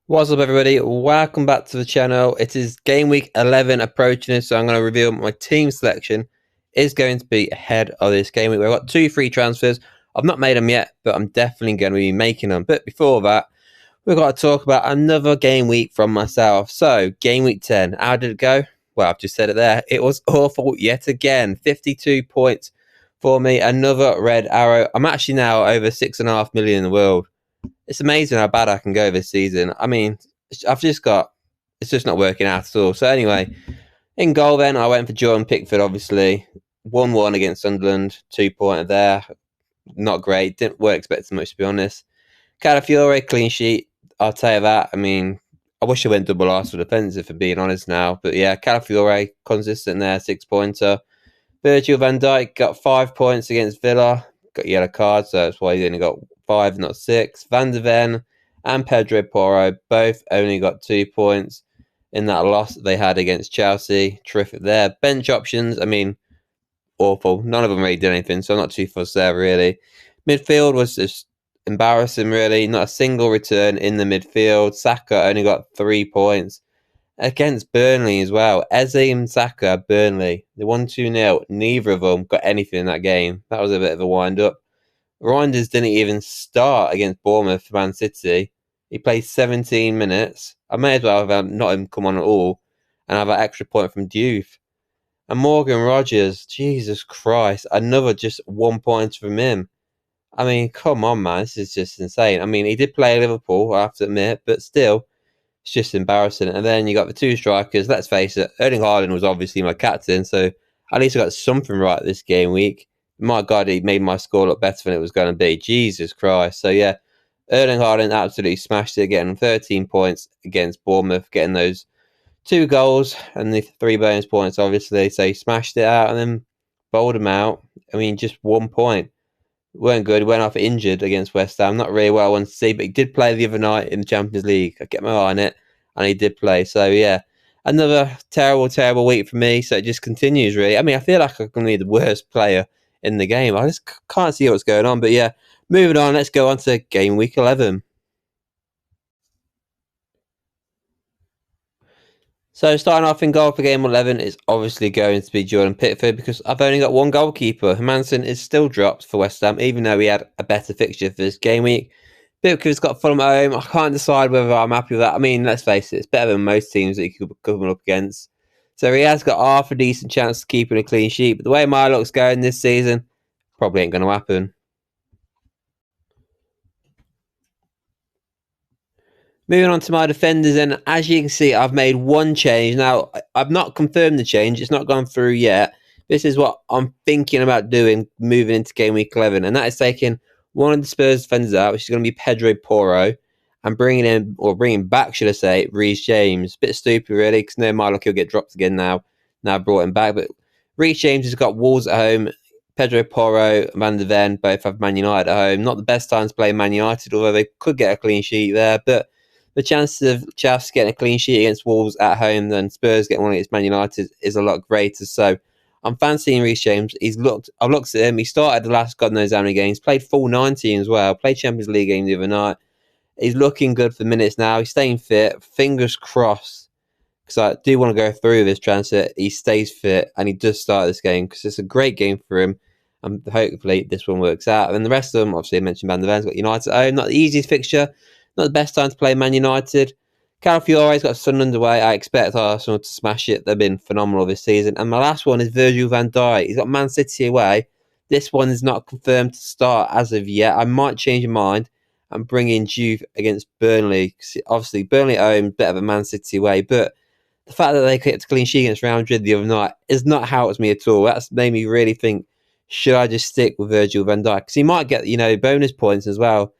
What's up, everybody? Welcome back to the channel. It is game week 11 approaching us, so I'm going to reveal my team selection is going to be ahead of this game week. We've got 2 free transfers. I've not made them yet, but I'm definitely going to be making them. But before that, we've got to talk about another game week from myself. So, game week 10, how did it go? Well, I've just said it there. It was awful yet again. 52 points for me. Another red arrow. I'm actually now over 6.5 million in the world. It's amazing how bad I can go this season. I mean, it's just not working out at all. So anyway, in goal then, I went for Jordan Pickford, obviously. 1-1 against Sunderland, 2-pointer there. Not great. Weren't expecting much, to be honest. Calafiore, clean sheet. I'll tell you that. I mean, I wish I went double Arsenal defensive, for being honest now. But yeah, Calafiore, consistent there, 6-pointer. Virgil van Dijk got 5 points against Villa. Got a yellow card, so that's why he only got 5, not 6. Van der Ven and Pedro Porro both only got 2 points in that loss that they had against Chelsea. Terrific there. Bench options, I mean, awful. None of them really did anything, so I'm not too fussed there, really. Midfield was just embarrassing, really. Not a single return in the midfield. Saka only got 3 points against Burnley as well. Eze and Saka, Burnley, they won 2-0. Neither of them got anything in that game. That was a bit of a wind-up. Reinders didn't even start against Bournemouth for Man City. He played 17 minutes. I may as well have not him come on at all and have an extra point from Diouf. And Morgan Rogers, Jesus Christ, another just 1 point from him. I mean, come on, man, this is just insane. I mean, he did play Liverpool, I have to admit, but still, it's just embarrassing. And then you got the 2 strikers. Let's face it, Erling Haaland was obviously my captain, so at least I got something right this game week. My God, he made my score look better than it was going to be. Jesus Christ. So, yeah, Erling Haaland absolutely smashed it, getting 13 points against Bournemouth, getting those 2 goals and the 3 bonus points, obviously. So he smashed it out and then bowled him out. I mean, just 1 point. Weren't good. Went off injured against West Ham. Not really what I wanted to see, but he did play the other night in the Champions League. I get my eye on it, and he did play. So, yeah, another terrible, terrible week for me. So it just continues, really. I mean, I feel like I'm going to be the worst player in the game. I just can't see what's going on. But yeah, moving on, let's go on to game week 11. So starting off in goal for game 11 is obviously going to be Jordan Pickford, because I've only got one goalkeeper. Hermansen is still dropped for West Ham, even though he had a better fixture for this game week. Pickford's got Fulham at home. I can't decide whether I'm happy with that. I mean, let's face it, it's better than most teams that he could come up against. So he has got half a decent chance of keeping a clean sheet. But the way my luck's going this season, probably ain't going to happen. Moving on to my defenders, and as you can see, I've made one change. Now, I've not confirmed the change. It's not gone through yet. This is what I'm thinking about doing moving into game week 11, and that is taking one of the Spurs defenders out, which is going to be Pedro Porro, and bringing back, should I say, Reece James. Bit stupid, really, because no matter he'll get dropped again now. Now I've brought him back, but Reece James has got Wolves at home. Pedro Porro and Van der Ven both have Man United at home. Not the best time to play Man United, although they could get a clean sheet there, but the chances of Chelsea getting a clean sheet against Wolves at home than Spurs getting one against Man United is a lot greater. So I'm fancying Reece James. I've looked at him. He started the last God knows how many games. Played full 90 as well. Played Champions League game the other night. He's looking good for minutes now. He's staying fit. Fingers crossed, because I do want to go through this transfer. He stays fit and he does start this game, because it's a great game for him. And hopefully this one works out. And the rest of them, obviously I mentioned Van der Ven's got United at home. Not the easiest fixture. Not the best time to play Man United. Calafiore's got Sunderland away. I expect Arsenal to smash it. They've been phenomenal this season. And my last one is Virgil van Dijk. He's got Man City away. This one is not confirmed to start as of yet. I might change my mind and bring in Juve against Burnley. Obviously, Burnley at home, better than Man City away. But the fact that they kept a clean sheet against Real Madrid the other night is not helped me at all. That's made me really think, should I just stick with Virgil van Dijk? Because he might get, bonus points as well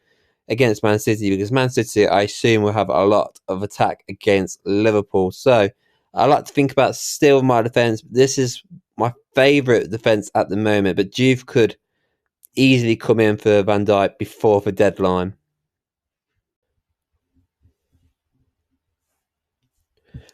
against Man City, because Man City, I assume, will have a lot of attack against Liverpool. So I like to think about still my defence. This is my favourite defence at the moment, but Juve could easily come in for Van Dijk before the deadline.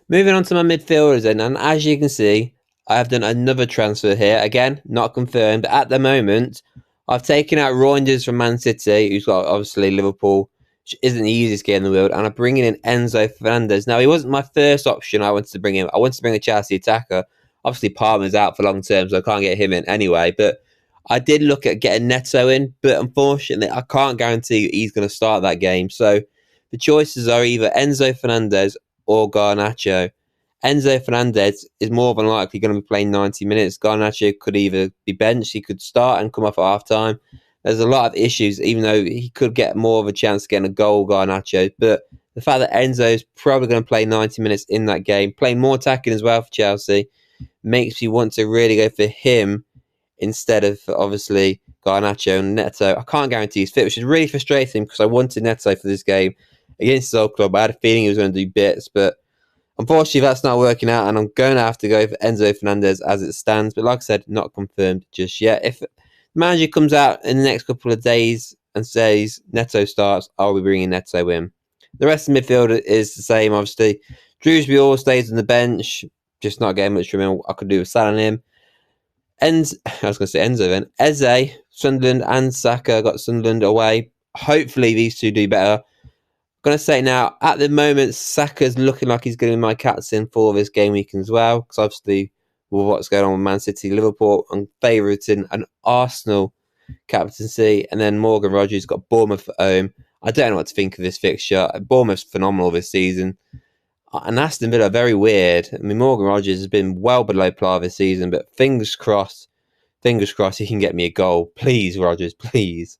Moving on to my midfielders then, and as you can see, I have done another transfer here. Again, not confirmed, but at the moment, I've taken out Reinders from Man City, who's got obviously Liverpool which isn't the easiest game in the world, and I'm bringing in Enzo Fernandez. Now, he wasn't my first option I wanted to bring in. I wanted to bring a Chelsea attacker. Obviously, Palmer's out for long term, so I can't get him in anyway. But I did look at getting Neto in, but unfortunately, I can't guarantee he's going to start that game. So the choices are either Enzo Fernandez or Garnacho. Enzo Fernandez is more than likely going to be playing 90 minutes. Garnacho could either be benched, he could start and come off at half time. There's a lot of issues, even though he could get more of a chance of getting a goal, Garnacho. But the fact that Enzo is probably going to play 90 minutes in that game, playing more attacking as well for Chelsea, makes me want to really go for him instead of, obviously, Garnacho and Neto. I can't guarantee he's fit, which is really frustrating because I wanted Neto for this game against his old club. I had a feeling he was going to do bits, but unfortunately, that's not working out, and I'm going to have to go for Enzo Fernandez as it stands. But like I said, not confirmed just yet. If the manager comes out in the next couple of days and says Neto starts, I'll be bringing Neto in. The rest of the midfield is the same, obviously. Drewsbury all stays on the bench, just not getting much from him. I could do with selling him. I was going to say Enzo then. Eze, Sunderland, and Saka got Sunderland away. Hopefully, these two do better. I'm going to say now, at the moment, Saka's looking like he's going to be my captain for this game week as well. Because obviously, with what's going on with Man City, Liverpool, I'm favouriting an Arsenal captaincy. And then Morgan Rogers got Bournemouth at home. I don't know what to think of this fixture. Bournemouth's phenomenal this season. And Aston Villa are very weird. I mean, Morgan Rogers has been well below par this season. But fingers crossed he can get me a goal. Please, Rogers, please.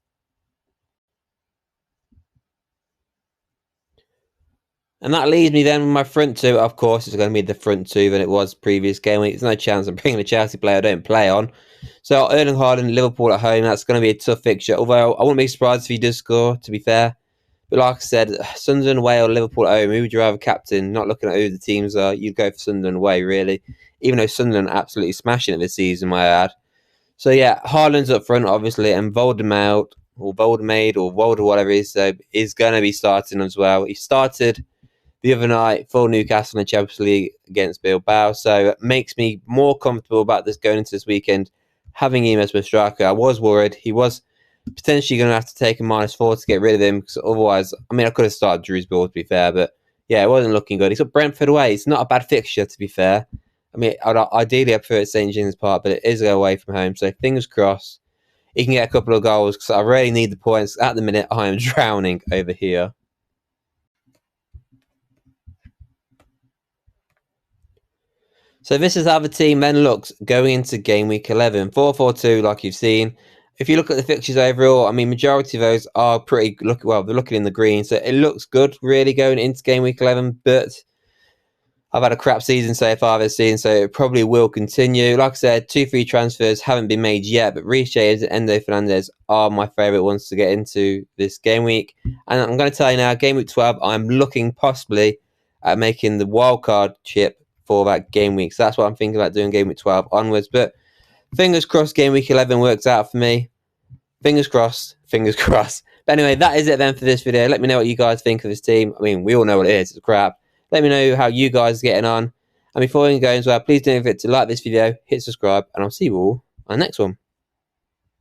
And that leaves me then with my front two. Of course, it's going to be the front two than it was previous game week. There's no chance I'm bringing a Chelsea player I don't play on. So Erling Haaland, Liverpool at home, that's going to be a tough fixture. Although I wouldn't be surprised if he does score, to be fair. But like I said, Sunderland away or Liverpool at home, who would you rather captain? Not looking at who the teams are, you'd go for Sunderland away, really. Even though Sunderland are absolutely smashing it this season, might I add. So yeah, Haaland's up front, obviously, and Voldemade, or whatever he is going to be starting as well. He started the other night for Newcastle in the Champions League against Bilbao. So it makes me more comfortable about this going into this weekend, having him as my striker. I was worried. He was potentially going to have to take a -4 to get rid of him, because otherwise, I mean, I could have started Drewsbury, to be fair, but yeah, it wasn't looking good. He's got Brentford away. It's not a bad fixture, to be fair. I mean, ideally, I prefer it St. James's Park, but it is away from home, so fingers crossed he can get a couple of goals, because I really need the points. At the minute, I am drowning over here. So this is how the team then looks going into game week 11. 4-4-2, like you've seen. If you look at the fixtures overall, I mean, majority of those are pretty, they're looking in the green. So it looks good, really, going into game week 11. But I've had a crap season so far this season, so it probably will continue. Like I said, 2 free transfers haven't been made yet, but Reece James and Enzo Fernandez are my favourite ones to get into this game week. And I'm going to tell you now, game week 12, I'm looking possibly at making the wildcard chip for that game week. So that's what I'm thinking about doing game week 12 onwards. But fingers crossed game week 11 works out for me. Fingers crossed. Fingers crossed. But anyway, that is it then for this video. Let me know what you guys think of this team. I mean, we all know what it is. It's crap. Let me know how you guys are getting on. And before we go as well, please don't forget to like this video, hit subscribe, and I'll see you all on the next one.